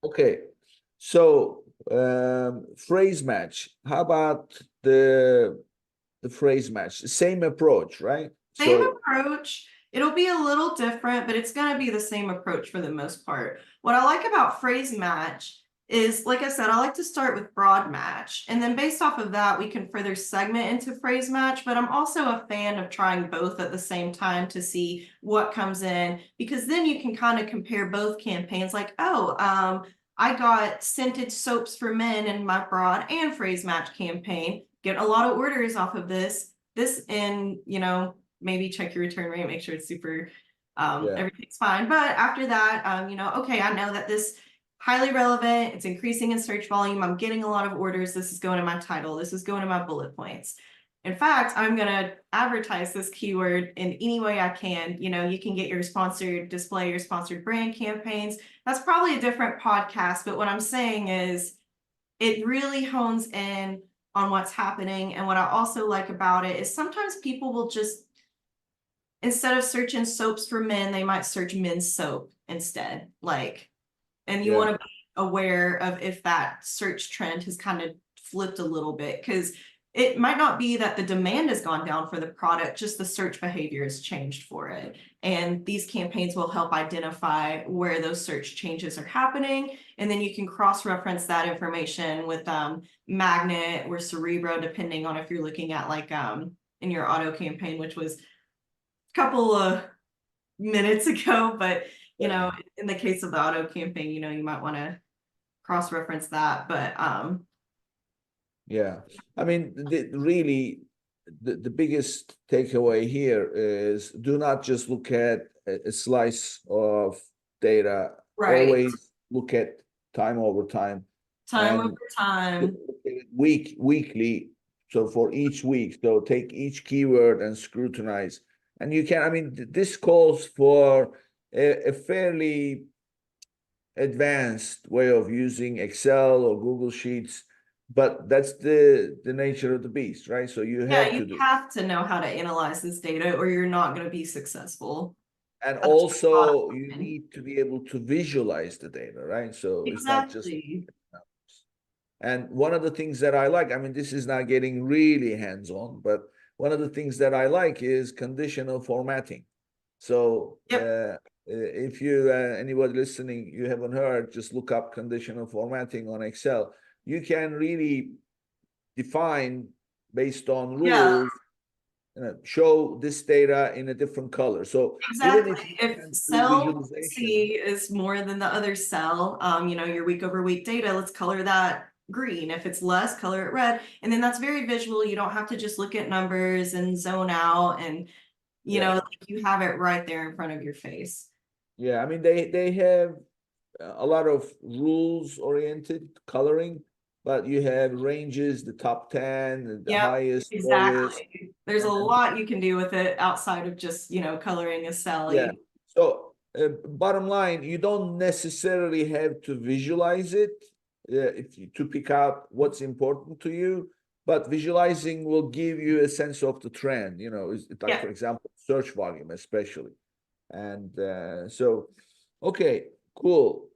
Okay, so phrase match. How about the phrase match? Same approach, right? Same So approach. It'll be a little different, but it's going to be the same approach for the most part. What I like about phrase match is, like I said, I like to start with broad match. And then based off of that, we can further segment into phrase match. But I'm also a fan of trying both at the same time to see what comes in, because then you can kind of compare both campaigns like, oh, I got scented soaps for men in my broad and phrase match campaign, get a lot of orders off of this in, maybe check your return rate, make sure it's super, yeah, everything's fine. But after that, okay, I know that this highly relevant, it's increasing in search volume, I'm getting a lot of orders, this is going to my title, this is going to my bullet points. In fact, I'm going to advertise this keyword in any way I can. You can get your sponsored display, your sponsored brand campaigns. That's probably a different podcast, but what I'm saying is it really hones in on what's happening. And what I also like about it is sometimes people will just, instead of searching soaps for men, they might search men's soap instead. And you yeah. want to be aware of if that search trend has kind of flipped a little bit, because it might not be that the demand has gone down for the product, just the search behavior has changed for it. And these campaigns will help identify where those search changes are happening. And then you can cross-reference that information with Magnet or Cerebro, depending on if you're looking at in your auto campaign, which was a couple of minutes ago, but in the case of the auto campaign, you might want to cross-reference that. But Yeah, I mean, really, the biggest takeaway here is do not just look at a slice of data. right, Always look at time over time time over and look time. at it weekly. So for each week, so take each keyword and scrutinize. And you can, I mean, this calls for a fairly advanced way of using Excel or Google Sheets, but that's the nature of the beast, right? So you Yeah, have you to do. have to know how to analyze this data or you're not going to be successful. And That's the bottom also you line. need to be able to visualize the data, right? So it's not just. Exactly. And one of the things that I like, I mean, this is not getting really hands-on, but one of the things that I like is conditional formatting. So Yep. if you anybody listening, you haven't heard, just look up conditional formatting on Excel. You can really define based on Yeah, rules, show this data in a different color. So even if exactly. you If can do cell visualization, C is more than the other cell, your week over week data, let's color that green. If it's less, color it red. And then that's very visual. You don't have to just look at numbers and zone out, and yeah, you have it right there in front of your face. yeah. I mean, they have a lot of rules oriented coloring, but you have ranges, the top 10, the Yep, highest, lowest, exactly. There's a and lot you can do with it outside of just, coloring a cell. yeah. So bottom line, you don't necessarily have to visualize it to pick out what's important to you, but visualizing will give you a sense of the trend. Like Yeah. for example, search volume especially. And so, okay, cool.